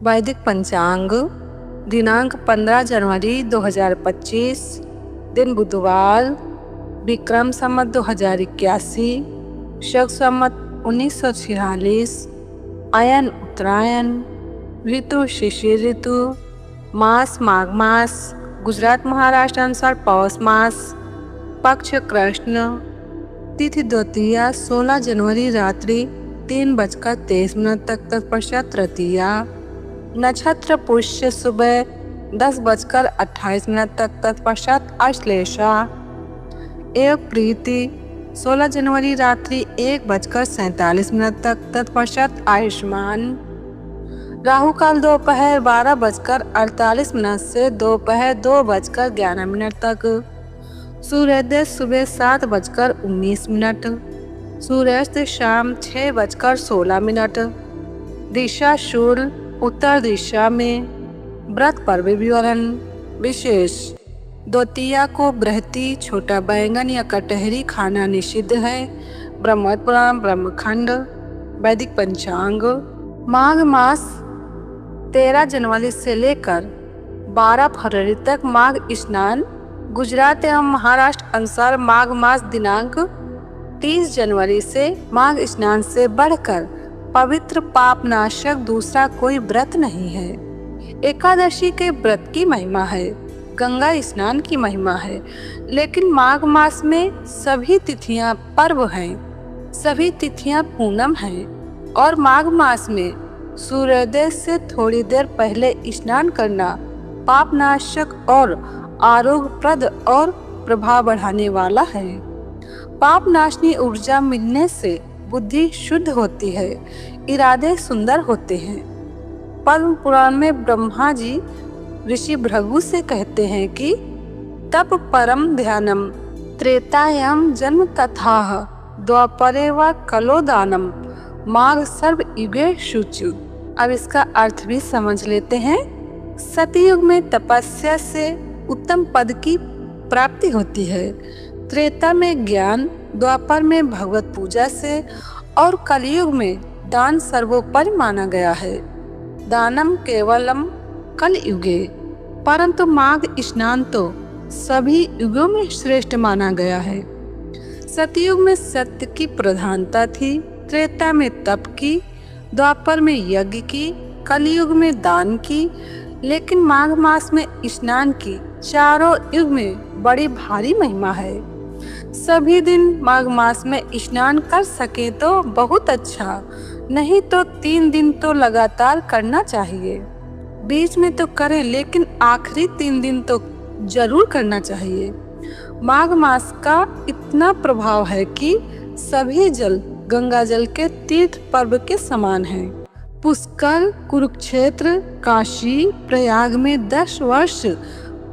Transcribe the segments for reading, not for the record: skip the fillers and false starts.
वैदिक पंचांग दिनांक 15 जनवरी 2025, दिन बुधवार, विक्रम संवत 2081, शक संवत 1946, अयन उत्तरायण, ऋतु शिशिर ऋतु, मास माघ मास, गुजरात महाराष्ट्र अनुसार पौष मास, पक्ष कृष्ण, तिथि द्वितीया 16 जनवरी रात्रि 3:23 तक, तत्पश्चात तृतीया, नक्षत्र पुष्य सुबह 10:28 तक, तत्पश्चात अश्लेषा, एवं प्रीति 16 जनवरी रात्रि 1:47 तक, तत्पश्चात आयुष्मान, राहु काल दोपहर 12:48 से दोपहर 2:11 तक, सूर्योदय सुबह 7:19, सूर्यास्त शाम 6:16, दिशा शूल उत्तर दिशा में, व्रत पर्व विवरण विशेष। द्वितीया को बृहति छोटा बैंगन या कटहरी खाना निषिद्ध है। ब्रह्म पुराण ब्रह्मखंड। वैदिक पंचांग माघ मास 13 जनवरी से लेकर 12 फरवरी तक माघ स्नान। गुजरात एवं महाराष्ट्र अनुसार माघ मास दिनांक 30 जनवरी से माघ स्नान से बढ़कर पवित्र पाप नाशक दूसरा कोई व्रत नहीं है। एकादशी के व्रत की महिमा है, गंगा स्नान की महिमा है, लेकिन माघ मास में सभी तिथियां पर्व हैं, सभी तिथियां पूनम हैं और माघ मास में सूर्योदय से थोड़ी देर पहले स्नान करना पाप नाशक और आरोग्यप्रद और प्रभाव बढ़ाने वाला है। पाप नाशनी ऊर्जा मिलने से बुद्धि शुद्ध होती है, इरादे सुंदर होते हैं। पद्म पुराण में ब्रह्मा जी ऋषि भृगु से कहते हैं कि तप परम ध्यानम त्रेतायाम जन्म तथाह द्वापरे व कलो दानम माघ सर्व युगे शुचु। अब इसका अर्थ भी समझ लेते हैं। सतयुग में तपस्या से उत्तम पद की प्राप्ति होती है, त्रेता में ज्ञान, द्वापर में भगवत पूजा से और कलयुग में दान सर्वोपरि माना गया है। दानम केवलम कल युगे, परंतु माघ स्नान तो सभी युगों में श्रेष्ठ माना गया है। सतयुग में सत्य की प्रधानता थी, त्रेता में तप की, द्वापर में यज्ञ की, कलयुग में दान की, लेकिन माघ मास में स्नान की चारों युग में बड़ी भारी महिमा है। सभी दिन माघ मास में स्नान कर सके तो बहुत अच्छा, नहीं तो 3 दिन तो लगातार करना चाहिए। बीच में तो करें, लेकिन आखिरी 3 दिन तो जरूर करना चाहिए। माघ मास का इतना प्रभाव है कि सभी जल गंगा जल के तीर्थ पर्व के समान है। पुष्कर, कुरुक्षेत्र, काशी, प्रयाग में 10 वर्ष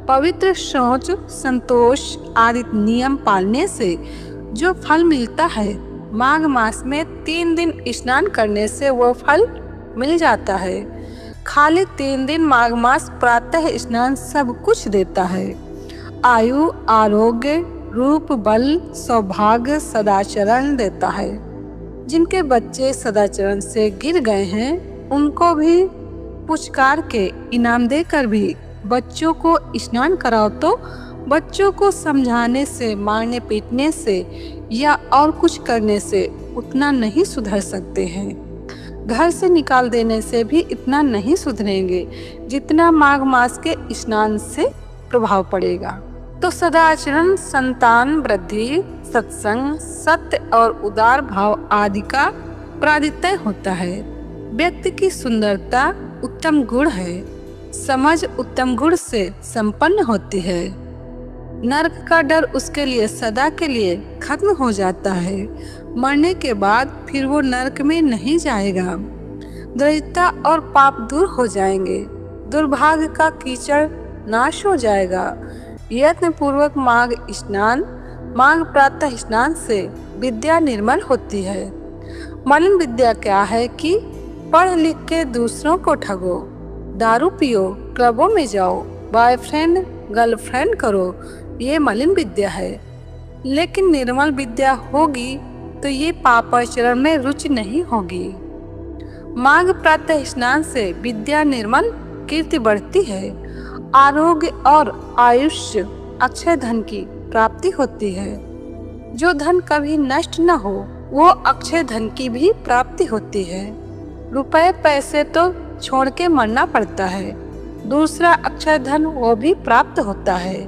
पवित्र शौच, संतोष आदि नियम पालने से जो फल मिलता है, माघ मास में 3 दिन स्नान करने से वो फल मिल जाता है। खाली 3 दिन माघ मास प्रातः स्नान सब कुछ देता है। आयु, आरोग्य, रूप, बल, सौभाग्य, सदाचरण देता है। जिनके बच्चे सदाचरण से गिर गए हैं, उनको भी पुचकार के इनाम देकर भी बच्चों को स्नान कराओ तो बच्चों को समझाने से, मारने पीटने से या और कुछ करने से उतना नहीं सुधर सकते हैं। घर से निकाल देने से भी इतना नहीं सुधरेंगे जितना माघ मास के स्नान से प्रभाव पड़ेगा। तो सदाचरण, संतान वृद्धि, सत्संग, सत्य और उदार भाव आदि का प्रादित्य होता है। व्यक्ति की सुंदरता उत्तम गुण है, समझ उत्तम गुण से संपन्न होती है। नरक का डर उसके लिए सदा के लिए खत्म हो जाता है। मरने के बाद फिर वो नरक में नहीं जाएगा। दरिद्रता और पाप दूर हो जाएंगे, दुर्भाग्य का कीचड़ नाश हो जाएगा। यत्न पूर्वक माघ स्नान, माघ प्रातः स्नान से विद्या निर्मल होती है। मलिन विद्या क्या है कि पढ़ लिख के दूसरों को ठगो, दारू पियो, क्लबों में जाओ, बॉयफ्रेंड गर्लफ्रेंड करो, ये मलिन विद्या है। लेकिन निर्मल विद्या होगी तो ये पापाचरण में रुचि नहीं होगी। माघ प्रातः स्नान से विद्या निर्मल कीर्ति बढ़ती है, आरोग्य और आयुष्य अक्षय धन की प्राप्ति होती है। जो धन कभी नष्ट न हो वो अक्षय धन की भी प्राप्ति होती है। रुपए पैसे तो छोड़ के मरना पड़ता है, दूसरा अक्षय धन वो भी प्राप्त होता है।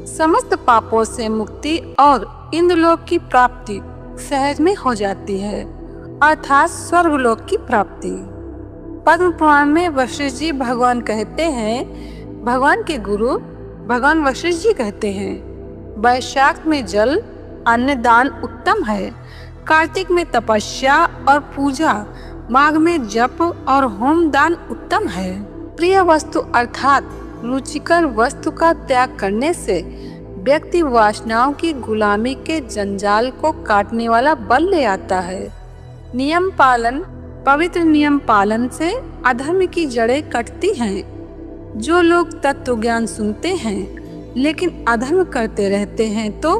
समस्त पापों से मुक्ति और इंद्रलोक की प्राप्ति सहज में हो जाती है, अर्थात स्वर्गलोक की प्राप्ति। पद्म पुराण में वशिष्ठ जी भगवान कहते हैं, भगवान के गुरु भगवान वशिष्ठ जी कहते हैं, वैशाख में जल अन्न दान उत्तम है, कार्तिक में तपस्या और पूजा, माघ में जप और होम दान उत्तम है। प्रिय वस्तु अर्थात रुचिकर वस्तु का त्याग करने से व्यक्ति वासनाओं की गुलामी के जंजाल को काटने वाला बल ले आता है। नियम पालन, पवित्र नियम पालन से अधर्म की जड़ें कटती हैं। जो लोग तत्व ज्ञान सुनते हैं लेकिन अधर्म करते रहते हैं तो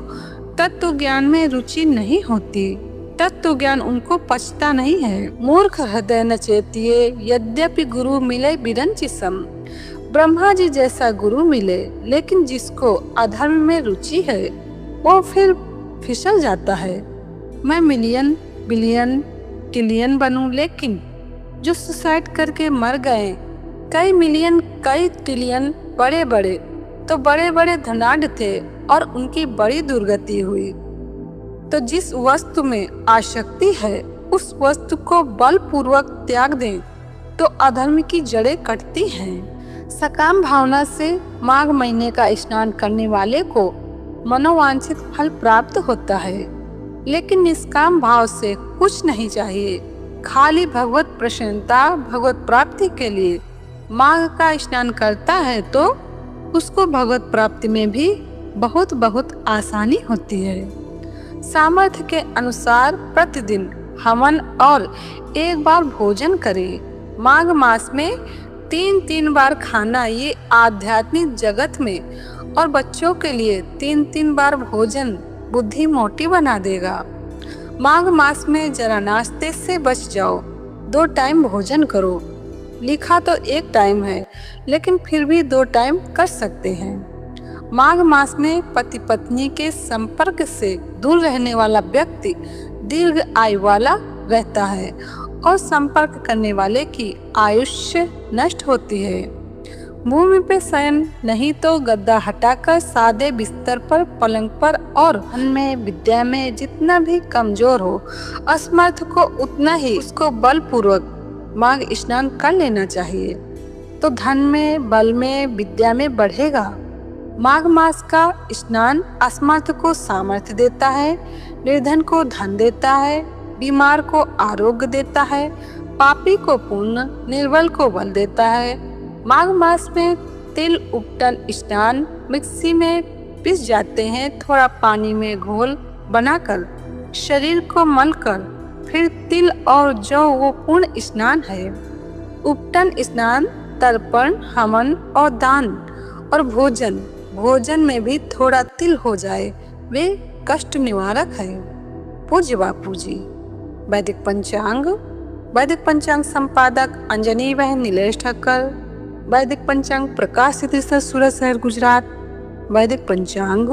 तत्व ज्ञान में रुचि नहीं होती, तत्व ज्ञान उनको पचता नहीं है। मूर्ख हृदय न चेतिए, यद्यपि गुरु मिले बिरंचि सम। ब्रह्मा जी जैसा गुरु मिले लेकिन जिसको अधर्म में रुचि है वो फिर फिसल जाता है। मैं मिलियन बिलियन ट्रिलियन बनूं, लेकिन जो सुसाइड करके मर गए, कई मिलियन कई ट्रिलियन बड़े बड़े तो बड़े बड़े धनाढ्य थे और उनकी बड़ी दुर्गति हुई। तो जिस वस्तु में आसक्ति है उस वस्तु को बलपूर्वक त्याग दें तो अधर्म की जड़ें कटती हैं। सकाम भावना से माघ महीने का स्नान करने वाले को मनोवांछित फल प्राप्त होता है, लेकिन निष्काम भाव से कुछ नहीं चाहिए, खाली भगवत प्रसन्नता भगवत प्राप्ति के लिए माघ का स्नान करता है तो उसको भगवत प्राप्ति में भी बहुत बहुत आसानी होती है। सामर्थ्य के अनुसार प्रतिदिन हवन और एक बार भोजन करें। माघ मास में 3 बार खाना ये आध्यात्मिक जगत में और बच्चों के लिए 3 बार भोजन बुद्धि मोटी बना देगा। माघ मास में जरा नाश्ते से बच जाओ, 2 टाइम भोजन करो। लिखा तो 1 टाइम है लेकिन फिर भी 2 टाइम कर सकते हैं। माघ मास में पति पत्नी के संपर्क से दूर रहने वाला व्यक्ति दीर्घ आयु वाला रहता है और संपर्क करने वाले की आयुष्य नष्ट होती है। भूमि पे शयन नहीं तो गद्दा हटाकर सादे बिस्तर पर, पलंग पर और धन में विद्या में जितना भी कमजोर हो, असमर्थ को उतना ही उसको बलपूर्वक माघ स्नान कर लेना चाहिए, तो धन में, बल में, विद्या में बढ़ेगा। माघ मास का स्नान असमर्थ को सामर्थ्य देता है, निर्धन को धन देता है, बीमार को आरोग्य देता है, पापी को पुण्य, निर्बल को बल देता है। माघ मास में तिल उपटन स्नान मिक्सी में पिस जाते हैं, थोड़ा पानी में घोल बनाकर शरीर को मलकर फिर तिल और जौ वो पूर्ण स्नान है। उपटन स्नान तर्पण, हवन और दान और भोजन में भी थोड़ा तिल हो जाए वे कष्ट निवारक है। पूज्य बापू जी। वैदिक पंचांग संपादक अंजनी बहन नीलेश ठक्कर। वैदिक पंचांग प्रकाशित सूरत शहर गुजरात। वैदिक पंचांग